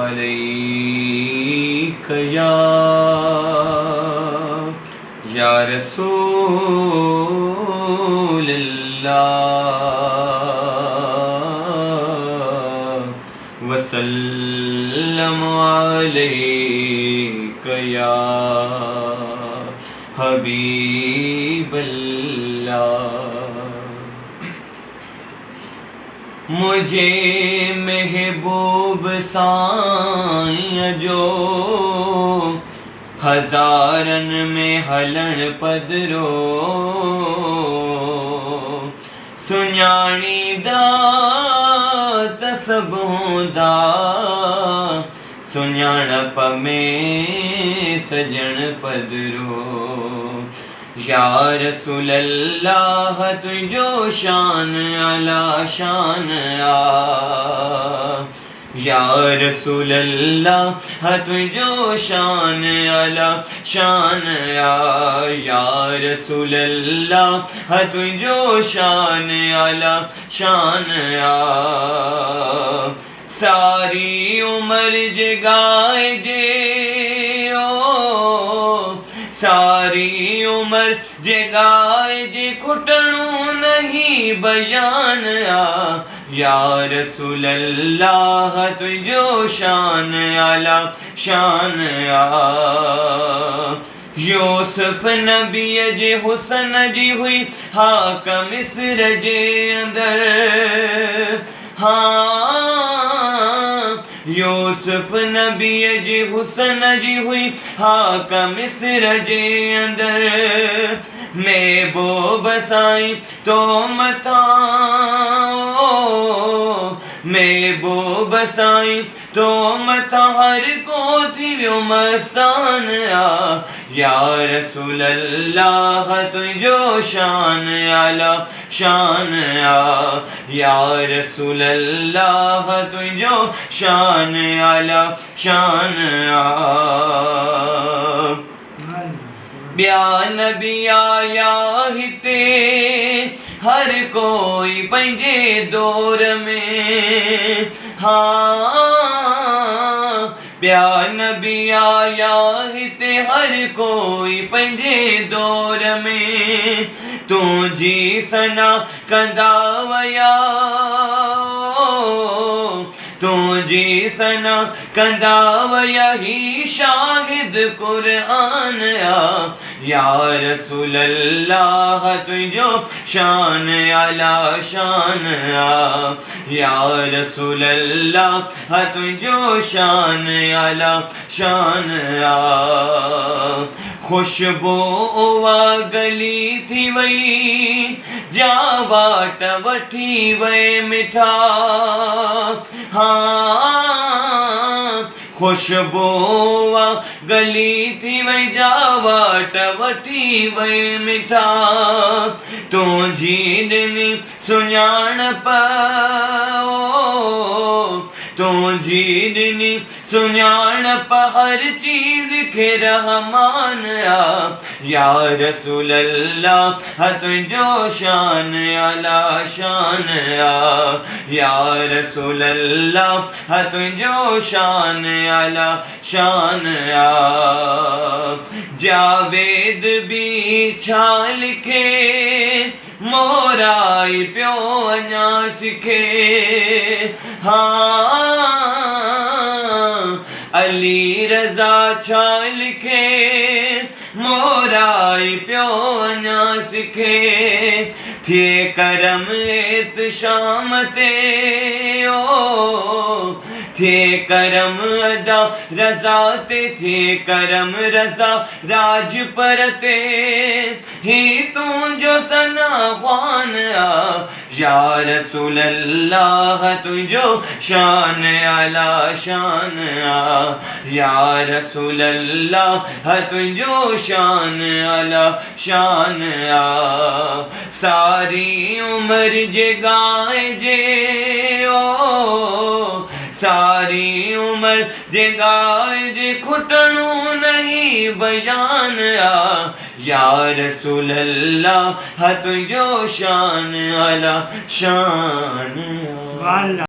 अलैका या रसूल अल्लाह वसल्लम अलैका या हबीब अल्लाह। मुझे महबूब साईं जो हज़ारन में हलन पदरो सुञाणीदा त सभों दा सुञाणप में सजण पदरो। या रसूल अल्लाह तुझो शान अला शान आ। या रसूल अल्लाह तुझो शान अला शान आ। या रसूल अल्लाह तुझो शान अला शान आ। सारी उम्र जगाए जे ओ सारी उम्र जगाए जे कुटणू नहीं बयान आ। या रसूल अल्लाह तुझो शान अला शान आ। यूसुफ नबीअ जे हुसन जी हुई हाक मिस्र जे अंदर। यूसुफ नबीअ जे हुसन जी हुई हाक मिस्र जे अंदर। महबूब साईं तो मथां महबूब साईं तो मथां हर को थी वियो मस्तान आ। या रसूल अल्लाह तुझो शान अला शान आ। या रसूल अल्लाह तुझो शान अला शान आ। ॿिया नबी आया हिते हर कोई पंहिंजे दौर में। ॿिया नबी आया हिते हर कोई पंहिंजे दौर में। तुंहिंजी सना कंदा वया तुंहिंजी सना कंदा वया ही शाहिद क़ुरआन आ। या रसूल अल्लाह तुझो शान अला शान आ। या रसूल अल्लाह तुझो शान अला शान आ। खुशबू उवा गली थी वई जा वाट वठी वे मिठा। खुशबू गली थी वई जा वाट वठी वे मिठा। तुंहिंजी ॾिनी सुञाणप तुंहिंजी ॾिनी सुञाणप हर चीज़ खे रहमान आ। या रसूल अल्लाह तुझो शान अला शान आ। या रसूल अल्लाह तुझो शान अला शान आ। जावेद भी छा लिखे मोराई पियो अञा सिखे। अली रज़ा छा लिखे मोराई पियो अञा सिखे। थिए करम एत शाम ते ओ थिए करम अदा रज़ा ते थिए करम रज़ा राज पर ते ही तुझो सना ख़्वान आ। या रसूल अल्लाह तुझो शान अला शान आ। या रसूल अल्लाह तुझो शान अला शान आ। सारी उम्र जगाए जे ओ सारी उम्र जगाए जे खुटणू नहीं बयान आ। या रसूल अल्लाह तुझो शान अला शान आ।